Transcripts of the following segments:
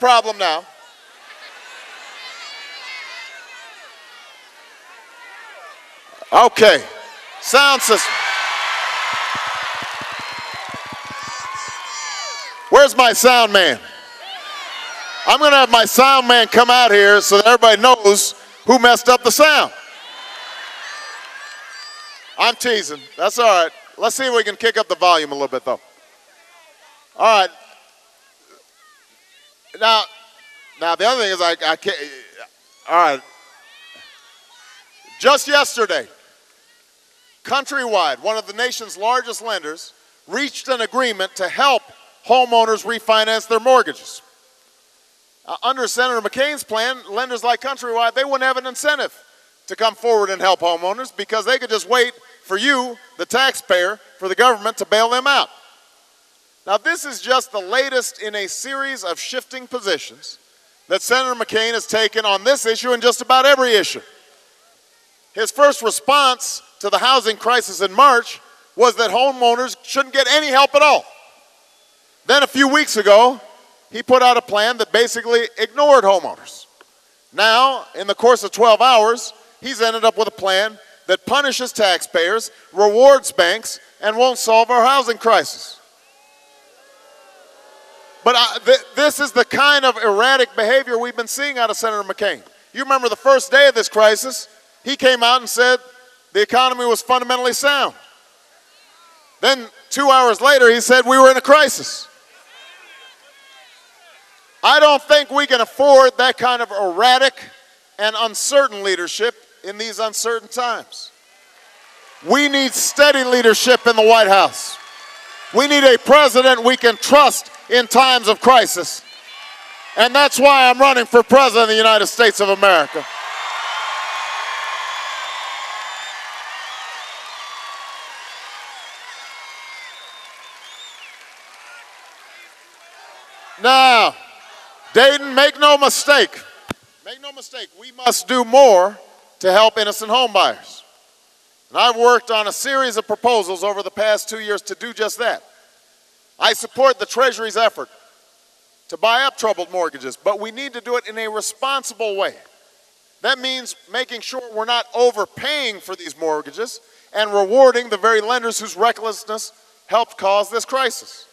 problem now. Okay, sound system. Where's my sound man? I'm going to have my sound man come out here so that everybody knows who messed up the sound. I'm teasing. That's all right. Let's see if we can kick up the volume a little bit, though. All right. Now the other thing is I can't. All right. Just yesterday, Countrywide, one of the nation's largest lenders, reached an agreement to help homeowners refinance their mortgages. Under Senator McCain's plan, lenders like Countrywide, they wouldn't have an incentive to come forward and help homeowners because they could just wait for you, the taxpayer, for the government to bail them out. Now, this is just the latest in a series of shifting positions that Senator McCain has taken on this issue and just about every issue. His first response to the housing crisis in March was that homeowners shouldn't get any help at all. Then a few weeks ago, he put out a plan that basically ignored homeowners. Now, in the course of 12 hours, he's ended up with a plan that punishes taxpayers, rewards banks, and won't solve our housing crisis. But this is the kind of erratic behavior we've been seeing out of Senator McCain. You remember the first day of this crisis, he came out and said the economy was fundamentally sound. Then 2 hours later, he said we were in a crisis. I don't think we can afford that kind of erratic and uncertain leadership in these uncertain times. We need steady leadership in the White House. We need a president we can trust in times of crisis. And that's why I'm running for president of the United States of America. Now, Dayton, make no mistake. Make no mistake, we must do more to help innocent home buyers. And I've worked on a series of proposals over the past 2 years to do just that. I support the Treasury's effort to buy up troubled mortgages, but we need to do it in a responsible way. That means making sure we're not overpaying for these mortgages and rewarding the very lenders whose recklessness helped cause this crisis.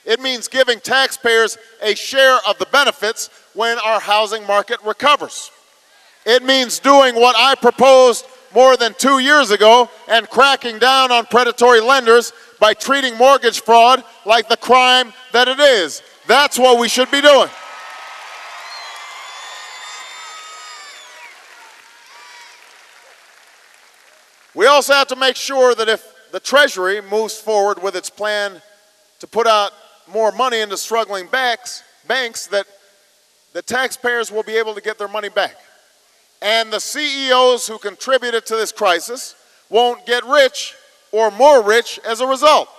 It means giving taxpayers a share of the benefits when our housing market recovers. It means doing what I proposed more than 2 years ago and cracking down on predatory lenders by treating mortgage fraud like the crime that it is. That's what we should be doing. We also have to make sure that if the Treasury moves forward with its plan to put out more money into struggling banks, that the taxpayers will be able to get their money back. And the CEOs who contributed to this crisis won't get rich or more rich as a result.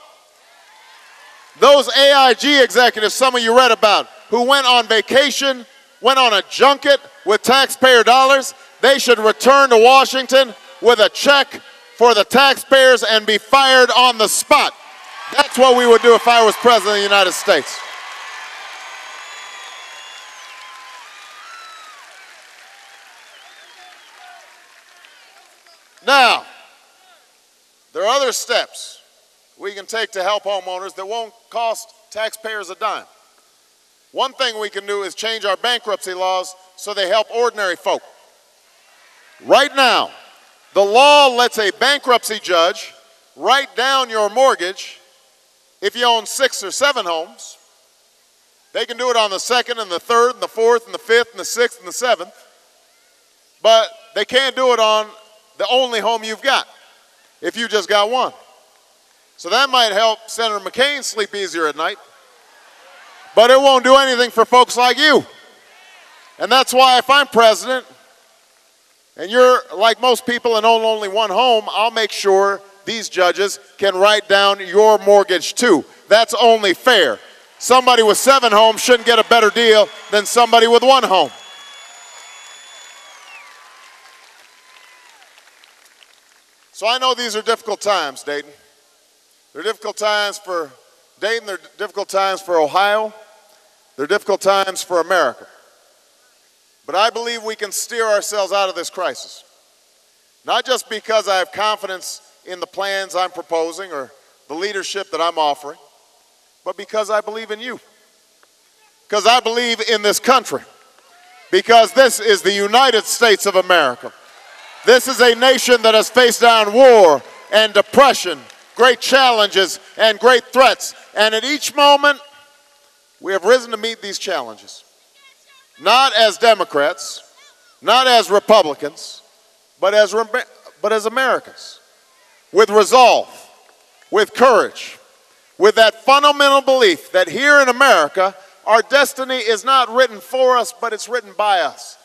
Those AIG executives some of you read about who went on vacation, went on a junket with taxpayer dollars, they should return to Washington with a check for the taxpayers and be fired on the spot. That's what we would do if I was president of the United States. Now, there are other steps we can take to help homeowners that won't cost taxpayers a dime. One thing we can do is change our bankruptcy laws so they help ordinary folk. Right now, the law lets a bankruptcy judge write down your mortgage if you own 6 or 7 homes. They can do it on the 2nd and the 3rd and the 4th and the 5th and the 6th and the 7th. But they can't do it on the only home you've got if you just got one. So that might help Senator McCain sleep easier at night. But it won't do anything for folks like you. And that's why if I'm president and you're like most people and own only one home, I'll make sure these judges can write down your mortgage too. That's only fair. Somebody with 7 homes shouldn't get a better deal than somebody with 1 home. So I know these are difficult times, Dayton. They're difficult times for Dayton, they're difficult times for Ohio. They're difficult times for America. But I believe we can steer ourselves out of this crisis. Not just because I have confidence in the plans I'm proposing or the leadership that I'm offering, but because I believe in you. Because I believe in this country. Because this is the United States of America. This is a nation that has faced down war and depression, great challenges and great threats. And at each moment, we have risen to meet these challenges. Not as Democrats, not as Republicans, but as Americans. With resolve, with courage, with that fundamental belief that here in America, our destiny is not written for us, but it's written by us.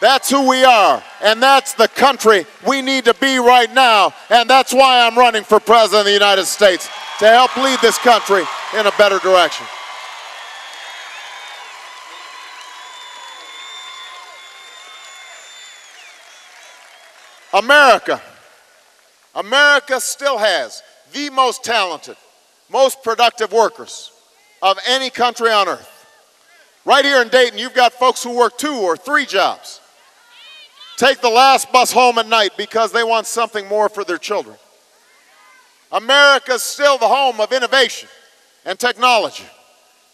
That's who we are, and that's the country we need to be right now, and that's why I'm running for President of the United States, to help lead this country in a better direction. America still has the most talented, most productive workers of any country on earth. Right here in Dayton, you've got folks who work 2 or 3 jobs. Take the last bus home at night because they want something more for their children. America's still the home of innovation and technology.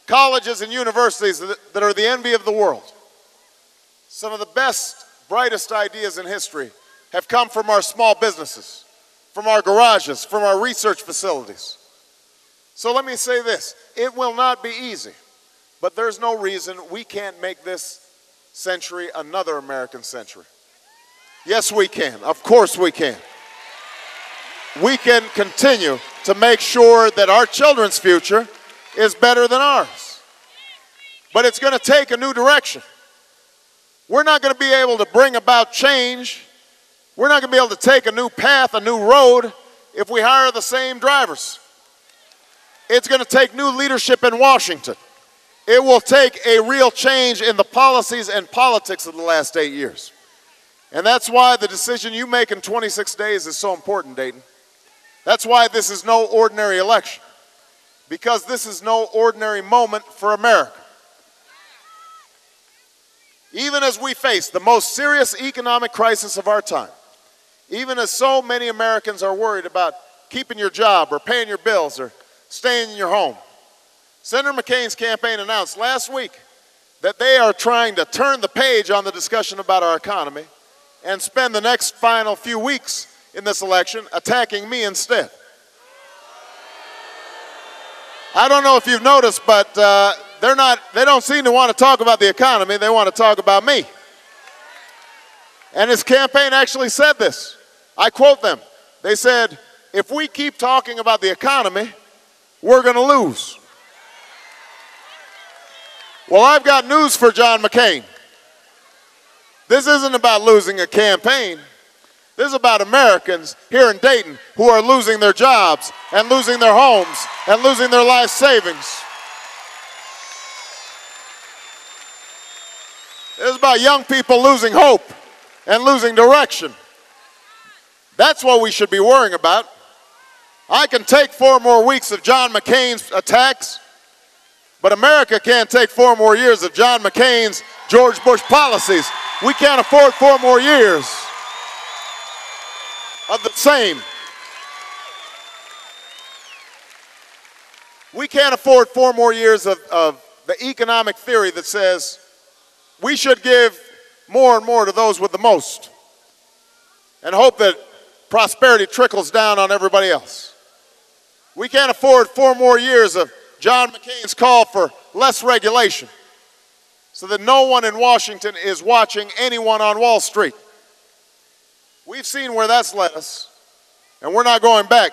Colleges and universities that are the envy of the world. Some of the best, brightest ideas in history have come from our small businesses, from our garages, from our research facilities. So let me say this, it will not be easy, but there's no reason we can't make this century another American century. Yes, we can. Of course we can. We can continue to make sure that our children's future is better than ours. But it's going to take a new direction. We're not going to be able to bring about change. We're not going to be able to take a new path, a new road, if we hire the same drivers. It's going to take new leadership in Washington. It will take a real change in the policies and politics of the last 8 years. And that's why the decision you make in 26 days is so important, Dayton. That's why this is no ordinary election. Because this is no ordinary moment for America. Even as we face the most serious economic crisis of our time, even as so many Americans are worried about keeping your job or paying your bills or staying in your home, Senator McCain's campaign announced last week that they are trying to turn the page on the discussion about our economy and spend the next final few weeks in this election attacking me instead. I don't know if you've noticed, but they don't seem to want to talk about the economy. They want to talk about me. And his campaign actually said this. I quote them. They said, if we keep talking about the economy, we're going to lose. Well, I've got news for John McCain. This isn't about losing a campaign. This is about Americans here in Dayton who are losing their jobs and losing their homes and losing their life savings. This is about young people losing hope and losing direction. That's what we should be worrying about. I can take 4 more weeks of John McCain's attacks, but America can't take 4 more years of John McCain's George Bush policies. We can't afford 4 more years of the same. We can't afford 4 more years of the economic theory that says we should give more and more to those with the most and hope that prosperity trickles down on everybody else. We can't afford 4 more years of John McCain's call for less regulation so that no one in Washington is watching anyone on Wall Street. We've seen where that's led us, and we're not going back.